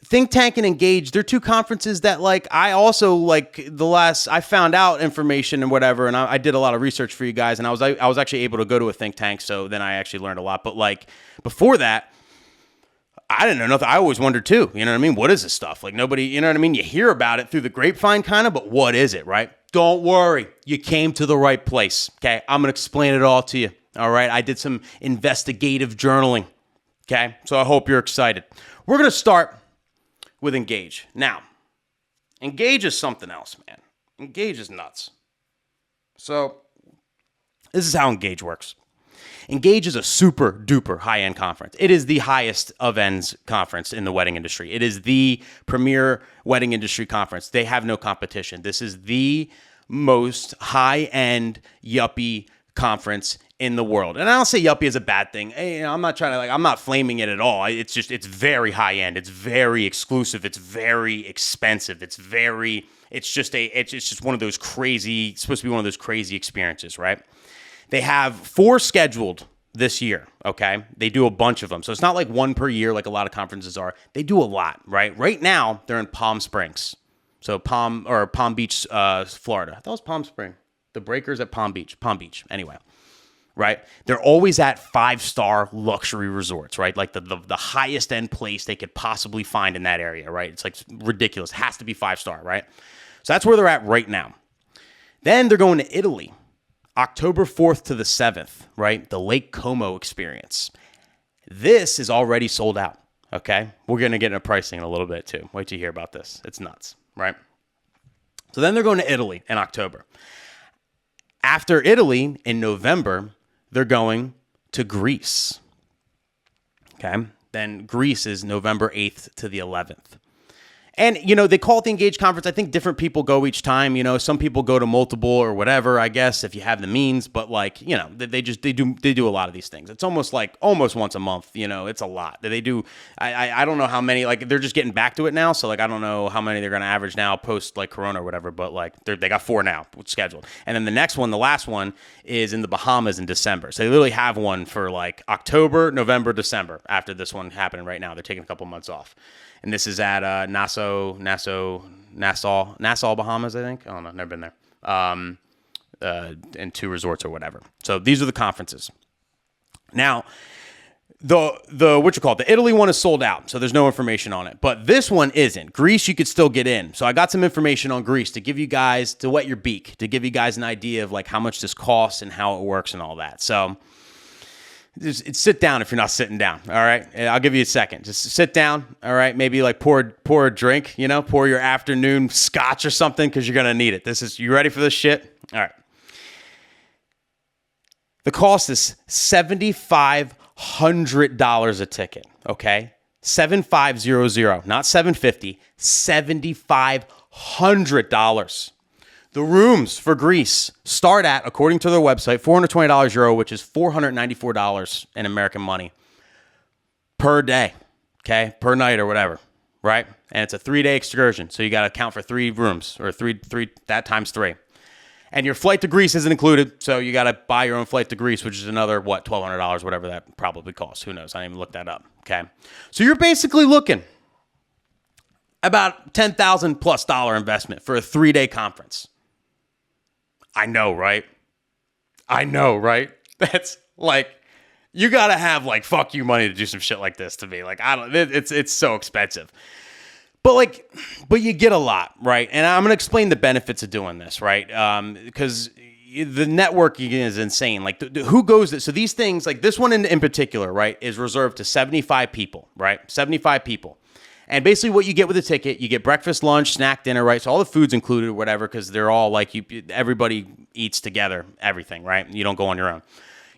Think Tank and Engage, they're two conferences that like I also like I found out information and whatever, and I did a lot of research for you guys, and I was actually able to go to a think tank, so then I actually learned a lot. But like before that, I didn't know nothing. I always wondered too, you know what I mean? What is this stuff? Like nobody, you know what I mean? You hear about it through the grapevine kind of, but what is it, right? Don't worry. You came to the right place, okay? I'm going to explain it all to you, all right? I did some investigative journaling, okay? So I hope you're excited. We're going to start with Engage. Now, Engage is something else, man. Engage is nuts. So this is how Engage works. Engage is a super duper high-end conference. It is the highest of ends conference in the wedding industry. It is the premier wedding industry conference. They have no competition. This is the most high-end yuppie conference in the world. And I don't say yuppie is a bad thing. Hey, I'm not trying to I'm not flaming it at all. It's very high-end. It's very exclusive. It's very expensive. It's just one of those crazy, it's supposed to be one of those crazy experiences, right? They have 4 scheduled this year, okay? They do a bunch of them. So it's not like one per year like a lot of conferences are. They do a lot, right? Right now, they're in Palm Springs. So Palm Beach, Florida. I thought it was Palm Spring. The Breakers at Palm Beach. Anyway, right? They're always at 5-star luxury resorts, right? Like the highest end place they could possibly find in that area, right? It's like ridiculous. It has to be 5-star, right? So that's where they're at right now. Then they're going to Italy. October 4th to the 7th, right? The Lake Como experience. This is already sold out, okay? We're going to get into pricing in a little bit too. Wait till you hear about this. It's nuts, right? So then they're going to Italy in October. After Italy, in November, they're going to Greece, okay? Then Greece is November 8th to the 11th. And, you know, they call it the Engage Conference. I think different people go each time. You know, some people go to multiple or whatever, I guess, if you have the means. But, like, you know, they do a lot of these things. It's almost once a month. You know, it's a lot. They do. I don't know how many. Like, they're just getting back to it now. So, like, I don't know how many they're going to average now post, like, Corona or whatever. But, like, they got 4 now scheduled. And then the next one, the last one, is in the Bahamas in December. So they literally have one for, like, October, November, December after this one happening right now. They're taking a couple months off. And this is at Nassau, Bahamas, I think. I don't know. Never been there. And 2 resorts or whatever. So these are the conferences. Now, the Italy one is sold out, so there's no information on it. But this one isn't. Greece, you could still get in. So I got some information on Greece to give you guys, to whet your beak, to give you guys an idea of like how much this costs and how it works and all that. So just sit down if you're not sitting down, all right? I'll give you a second. Just sit down, all right? Maybe like pour a drink, you know, pour your afternoon scotch or something because you're going to need it. You ready for this shit? All right. The cost is $7,500 a ticket, okay? 7,500, not $750, $7,500. The rooms for Greece start at, according to their website, $420 euro, which is $494 in American money per day, okay, per night or whatever, right? And it's a 3-day excursion, so you got to count for 3 rooms or three that times 3. And your flight to Greece isn't included, so you got to buy your own flight to Greece, which is another, $1,200, whatever that probably costs. Who knows? I didn't even look that up, okay? So you're basically looking about $10,000+ investment for a 3-day conference. I know, right? That's like, you got to have like fuck you money to do some shit like this to me. Like, it's so expensive. But you get a lot, right? And I'm going to explain the benefits of doing this, right? Because the networking is insane. Like, who goes? So these things, like this one in particular, right, is reserved to 75 people, right? 75 people. And basically what you get with a ticket, you get breakfast, lunch, snack, dinner, right? So all the food's included or whatever, because they're all like, everybody eats together, everything, right? You don't go on your own.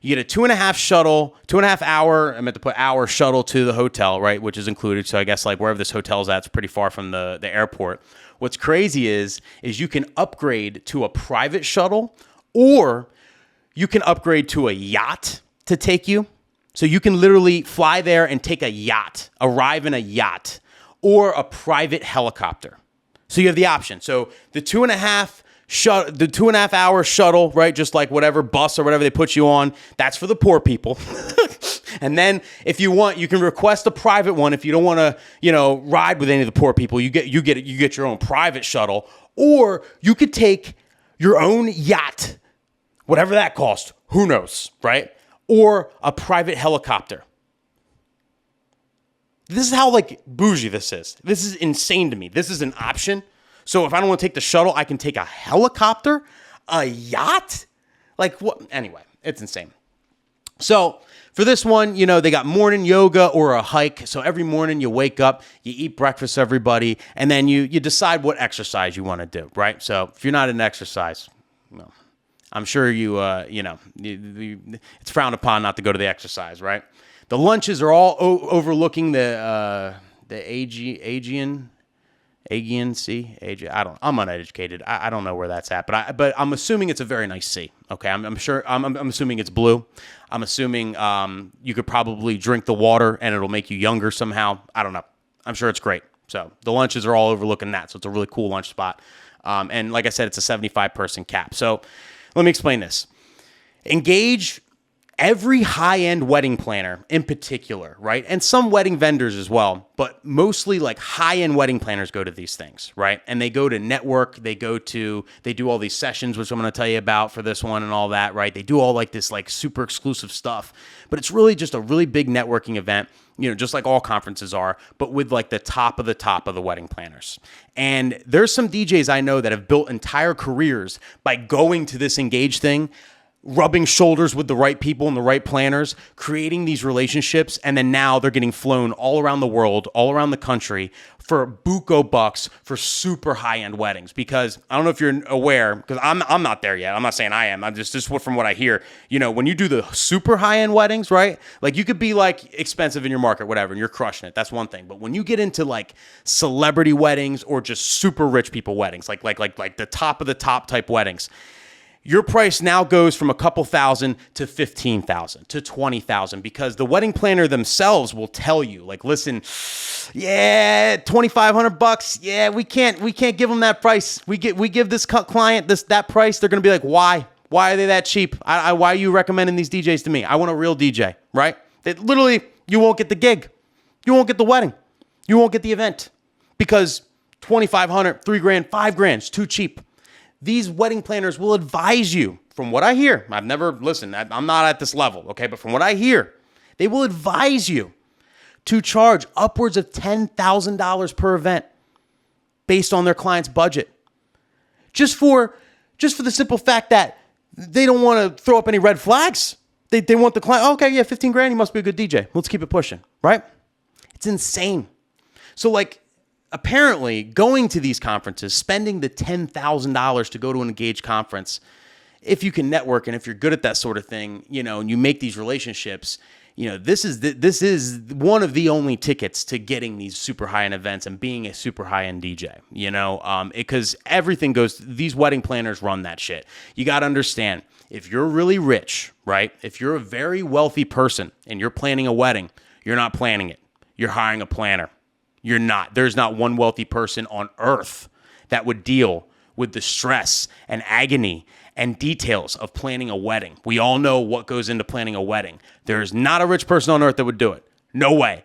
You get a 2.5 hour, I meant to put hour shuttle to the hotel, right? Which is included. So I guess like wherever this hotel's at, it's pretty far from the airport. What's crazy is you can upgrade to a private shuttle, or you can upgrade to a yacht to take you. So you can literally fly there and take a yacht, arrive in a yacht, or a private helicopter. So you have the option. So the 2.5 hour shuttle, right? Just like whatever bus or whatever they put you on, that's for the poor people. And then if you want, you can request a private one. If you don't want to, ride with any of the poor people, you get your own private shuttle, or you could take your own yacht, whatever that costs, who knows, right? Or a private helicopter. This is how bougie this is. This is insane to me. This is an option. So if I don't want to take the shuttle, I can take a helicopter, a yacht. What? Anyway, it's insane. So for this one, they got morning yoga or a hike. So every morning you wake up, you eat breakfast, everybody, and then you decide what exercise you want to do, right? So if you're not into exercise, well, I'm sure it's frowned upon not to go to the exercise, right? The lunches are all overlooking the Aegean Sea. I'm uneducated. I don't know where that's at, but I'm assuming it's a very nice sea. Okay, I'm sure. I'm assuming it's blue. I'm assuming you could probably drink the water and it'll make you younger somehow. I don't know. I'm sure it's great. So the lunches are all overlooking that. So it's a really cool lunch spot. And like I said, it's a 75-person cap. So let me explain this. Engage every high-end wedding planner in particular, right? And some wedding vendors as well, but mostly high-end wedding planners go to these things, right? And they go to network, they do all these sessions, which I'm going to tell you about for this one and all that, right? They do all this super exclusive stuff, but it's really just a really big networking event, just like all conferences are, but with the top of the wedding planners. And there's some DJs I know that have built entire careers by going to this Engage thing, rubbing shoulders with the right people and the right planners, creating these relationships, and then now they're getting flown all around the world, all around the country for buco bucks for super high-end weddings. Because I don't know if you're aware, because I'm not there yet. I'm not saying I am. I'm just from what I hear. When you do the super high-end weddings, right? You could be expensive in your market, whatever, and you're crushing it. That's one thing. But when you get into celebrity weddings or just super rich people weddings, like the top of the top type weddings, your price now goes from a couple thousand to 15,000 to 20,000 because the wedding planner themselves will tell you, listen, yeah, $2,500. Yeah, we can't give them that price. We give this client that price. They're going to be like, why? Why are they that cheap? Why are you recommending these DJs to me? I want a real DJ, right? That literally, you won't get the gig. You won't get the wedding. You won't get the event because $2,500, $3,000, $5,000 is too cheap. These wedding planners will advise you, from what I hear. I've never listened. I'm not at this level, okay? But from what I hear, they will advise you to charge upwards of $10,000 per event based on their client's budget. Just for the simple fact that they don't want to throw up any red flags. They want the client, okay, yeah, $15,000, you must be a good DJ. Let's keep it pushing, right? It's insane. So apparently, going to these conferences, spending the $10,000 to go to an Engage conference, if you can network and if you're good at that sort of thing, and you make these relationships, this is one of the only tickets to getting these super high-end events and being a super high-end DJ, because everything goes, these wedding planners run that shit. You got to understand, if you're really rich, right? If you're a very wealthy person and you're planning a wedding, you're not planning it. You're hiring a planner. You're not. There's not one wealthy person on earth that would deal with the stress and agony and details of planning a wedding. We all know what goes into planning a wedding. There's not a rich person on earth that would do it. No way.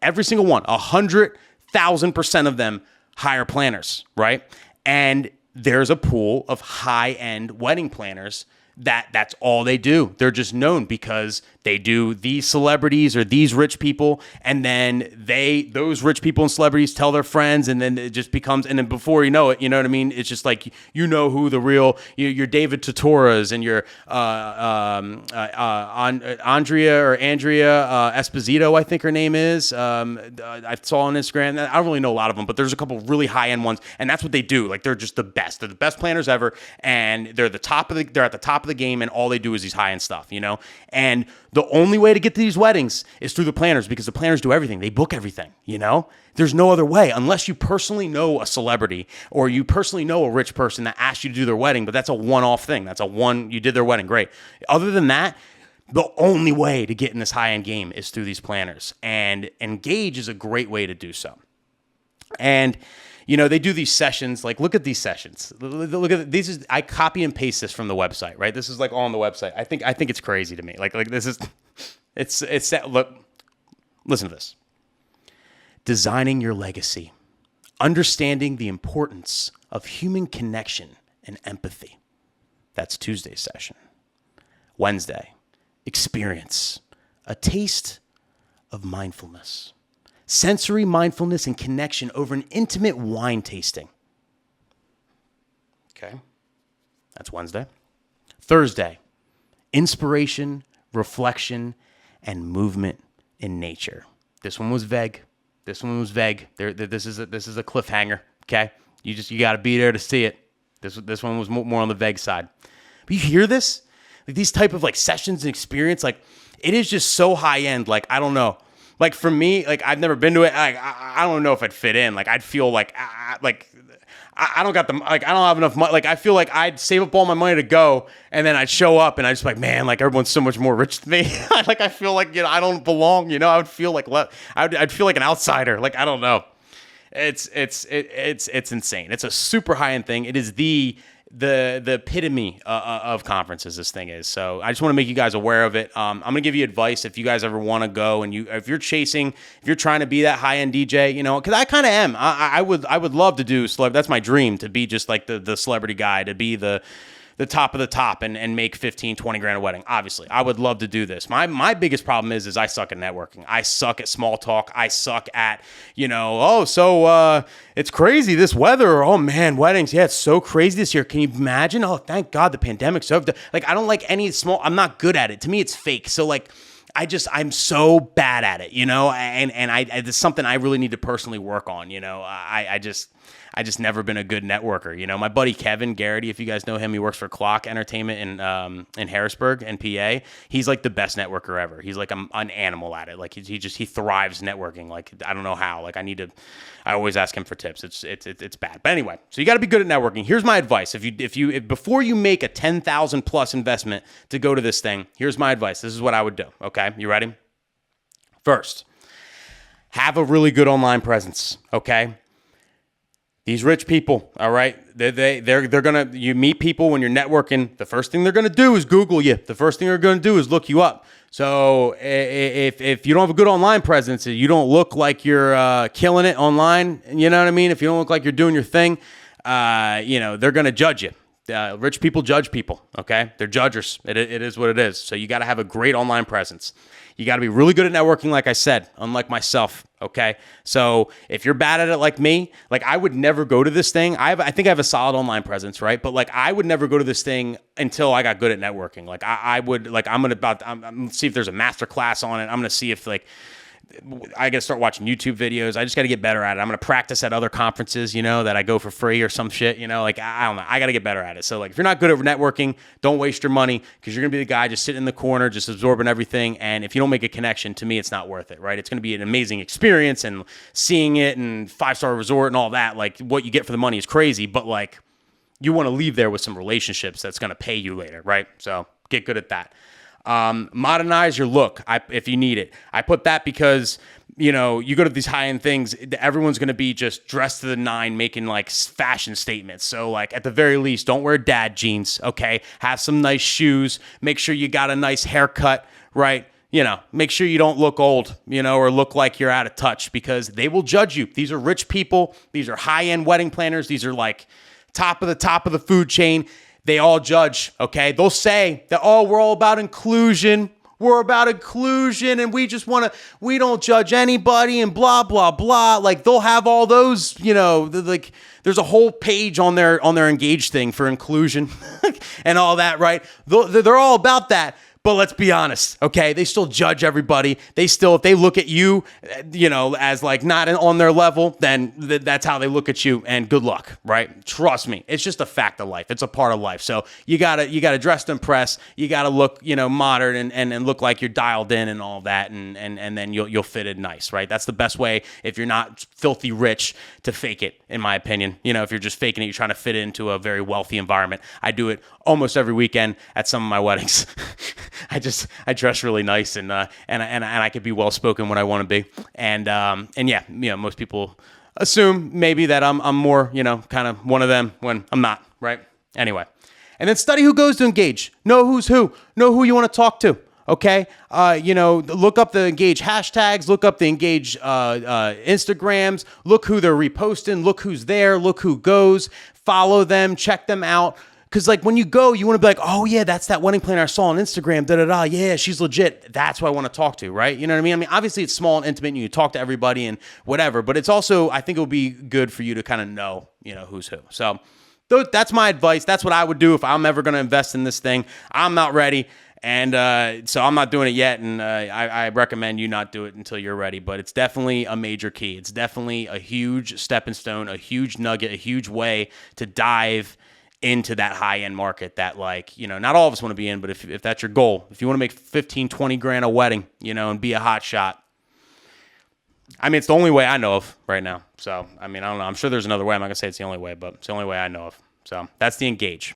Every single one, 100,000% of them hire planners, right? And there's a pool of high-end wedding planners that's all they do. They're just known because they do these celebrities or these rich people, and then those rich people and celebrities tell their friends, and then it just becomes, and then before you know it, you know what I mean? It's just who the real, your David Totoras and your Andrea Esposito, I think her name is. I saw on Instagram. I don't really know a lot of them, but there's a couple really high-end ones, and that's what they do. They're just the best. They're the best planners ever, and they're at the top of the game, and all they do is these high-end stuff, And the only way to get to these weddings is through the planners, because the planners do everything. They book everything, There's no other way, unless you personally know a celebrity or you personally know a rich person that asked you to do their wedding, but that's a one-off thing. You did their wedding, great. Other than that, the only way to get in this high-end game is through these planners, and Engage is a great way to do so. And they do these sessions. Look at these sessions. Look at these. I copy and paste this from the website, right? This is all on the website. I think it's crazy to me. This is It's that, look, listen to this. Designing your legacy. Understanding the importance of human connection and empathy. That's Tuesday's session. Wednesday, experience. A taste of mindfulness. Sensory mindfulness and connection over an intimate wine tasting. Okay, that's Wednesday. Thursday, inspiration, reflection, and movement in nature. This one was vague. This is a cliffhanger. Okay, you got to be there to see it. This one was more on the vague side. But you hear this? Like these type of like sessions and experience, like it is just so high end. Like I don't know. Like for me, like I've never been to it. I don't know if I'd fit in. Like I'd feel like I don't got the, like, I don't have enough money. Like, I feel like I'd save up all my money to go, and then I'd show up, and I'd just be like, man, like, everyone's so much more rich than me. Like, I feel like, I don't belong, I would feel like, I'd feel like an outsider. Like, I don't know. It's insane. It's a super high-end thing. It is the epitome of conferences, this thing is. So I just want to make you guys aware of it. I'm going to give you advice if you guys ever want to go, and if you're trying to be that high-end DJ, because I kind of am. I would love to do that's my dream, to be just like the celebrity guy, to be the top of the top and make 15, 20 grand a wedding. Obviously, I would love to do this. My biggest problem is I suck at networking. I suck at small talk. I suck at, it's crazy, this weather. Oh man, weddings. Yeah, it's so crazy this year. Can you imagine? Oh, thank God the pandemic's over. Like, I don't like any small, I'm not good at it. To me, it's fake. So like, I'm so bad at it, and it's something I really need to personally work on. I just never been a good networker. My buddy Kevin Garrity, if you guys know him, he works for Clock Entertainment in Harrisburg and PA. He's like the best networker ever. He's like an animal at it. Like he thrives networking. Like I don't know how. Like I always ask him for tips. It's bad. But anyway, so you got to be good at networking. Here's my advice. If before you make a 10,000 plus investment to go to this thing, here's my advice. This is what I would do. Okay, you ready? First, have a really good online presence. Okay. These rich people, all right, you meet people when you're networking. The first thing they're gonna do is Google you. The first thing they're gonna do is look you up. So if you don't have a good online presence, you don't look like you're killing it online. You know what I mean? If you don't look like you're doing your thing, they're gonna judge you. Rich people judge people. Okay, they're judgers. It is what it is. So you got to have a great online presence. You got to be really good at networking, like I said, unlike myself, okay? So if you're bad at it like me, like I would never go to this thing. I think I have a solid online presence, right? But like I would never go to this thing until I got good at networking. Like I'm going to see if there's a master class on it. I'm going to see if I got to start watching YouTube videos. I just got to get better at it. I'm going to practice at other conferences, that I go for free or some shit, like, I don't know. I got to get better at it. So like, if you're not good at networking, don't waste your money, because you're going to be the guy just sitting in the corner, just absorbing everything. And if you don't make a connection, to me, it's not worth it, right? It's going to be an amazing experience, and seeing it and 5-star resort and all that, like what you get for the money is crazy, but like you want to leave there with some relationships that's going to pay you later, right? So get good at that. Modernize your look if you need it. I put that because, you go to these high-end things, everyone's going to be just dressed to the nine, making like fashion statements. So like at the very least, don't wear dad jeans, okay? Have some nice shoes. Make sure you got a nice haircut, right? Make sure you don't look old, or look like you're out of touch, because they will judge you. These are rich people. These are high-end wedding planners. These are like top of the food chain. They all judge, okay? They'll say that, oh, we're all about inclusion. We're about inclusion, and we don't judge anybody, and blah, blah, blah. Like, they'll have all those, there's a whole page on their Engage thing for inclusion and all that, right? They're all about that. But let's be honest, okay? They still judge everybody. If they look at you, as like not on their level, then that's how they look at you, and good luck, right? Trust me. It's just a fact of life. It's a part of life. So you gotta dress to impress. You gotta look, modern and look like you're dialed in and all that, and then you'll fit in nice, right? That's the best way, if you're not filthy rich, to fake it, in my opinion. If you're just faking it, you're trying to fit into a very wealthy environment. I do it almost every weekend at some of my weddings. I dress really nice, and I could be well spoken when I want to be, and yeah, most people assume maybe that I'm more, kind of one of them, when I'm not, right? Anyway, and then study who goes to Engage. Know who's who. Know who you want to talk to. Okay. Look up the Engage hashtags, look up the Engage Instagrams, look who they're reposting, look who's there, look who goes, follow them, check them out. Because like when you go, you want to be like, oh yeah, that's that wedding planner I saw on Instagram, yeah, she's legit. That's who I want to talk to, right? You know what I mean? I mean, obviously it's small and intimate and you talk to everybody and whatever, but it's also, I think it would be good for you to kind of know, who's who. So that's my advice. That's what I would do if I'm ever going to invest in this thing. I'm not ready. And so I'm not doing it yet, and I recommend you not do it until you're ready. But it's definitely a major key. It's definitely a huge stepping stone, a huge nugget, a huge way to dive into that high-end market that, like, not all of us want to be in, but if that's your goal, if you want to make 15, 20 grand a wedding, and be a hot shot. I mean, it's the only way I know of right now. So, I mean, I don't know. I'm sure there's another way. I'm not going to say it's the only way, but it's the only way I know of. So that's the Engage.